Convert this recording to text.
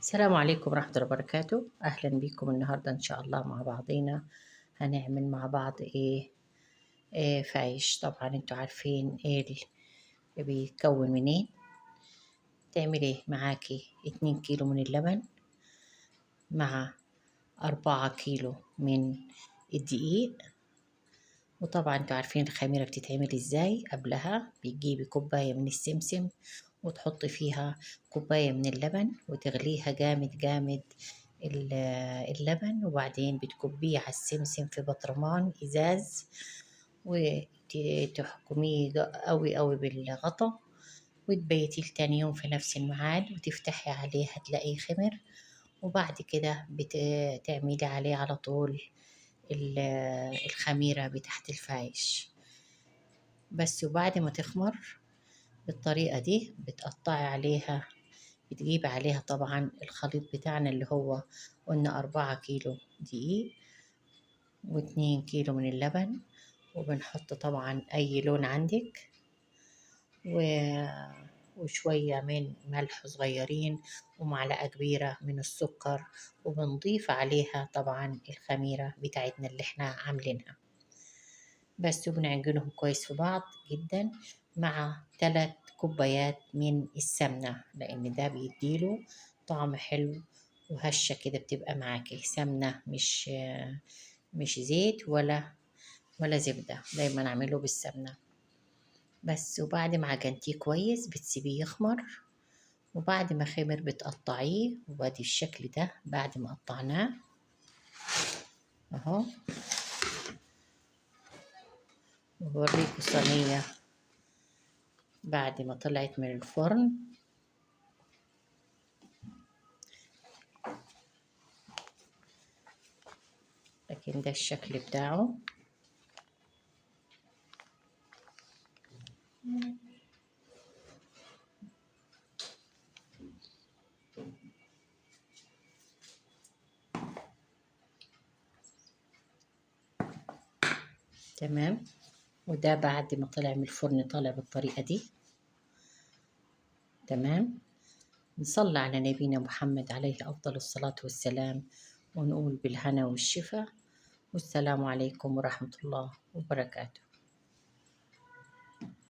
السلام عليكم ورحمة الله وبركاته. أهلا بكم النهاردة إن شاء الله مع بعضينا. هنعمل مع بعض إيه فايش. طبعا انتوا عارفين إيه اللي بيتكون منين. تعملي معاكي 2 كيلو من اللبن مع 4 كيلو من الدقيق. وطبعا انتوا عارفين الخميرة بتتعمل ازاي. قبلها بتجيبي كوباية من السمسم وتحطي فيها كوباية من اللبن وتغليها جامد جامد اللبن، وبعدين بتكبيه على السمسم في بطرمان إزاز وتحكميه قوي قوي بالغطا، وتبيتيه لتاني يوم في نفس الميعاد وتفتحي عليه هتلاقيه خمر. وبعد كده بتعملي عليه على طول الخميرة بتاعت الفايش بس. وبعد ما تخمر بالطريقة دي بتقطعي عليها، بتجيب عليها طبعا الخليط بتاعنا اللي هو قلنا 4 كيلو دقيق و2 كيلو من اللبن، وبنحط طبعا أي لون عندك وشوية من ملح صغيرين ومعلقة كبيرة من السكر، وبنضيف عليها طبعا الخميرة بتاعتنا اللي احنا عاملينها بس. وبنعجنهم كويس في بعض جدا مع 3 كوبايات من السمنة، لأن ده بيديله طعم حلو وهشة كده. بتبقى معاكي سمنة مش زيت ولا زبدة. دايما أعمله بالسمنة بس. وبعد ما عجنتيه كويس بتسيبيه يخمر، وبعد ما خمر بتقطعيه. وبادي الشكل ده بعد ما قطعناه اهو. وبوريكوا صينية بعد ما طلعت من الفرن. لكن ده الشكل بتاعه. تمام. وده بعد ما طلع من الفرن طالع بالطريقة دي. تمام. نصلي على نبينا محمد عليه أفضل الصلاة والسلام، ونقول بالهنا والشفا، والسلام عليكم ورحمة الله وبركاته.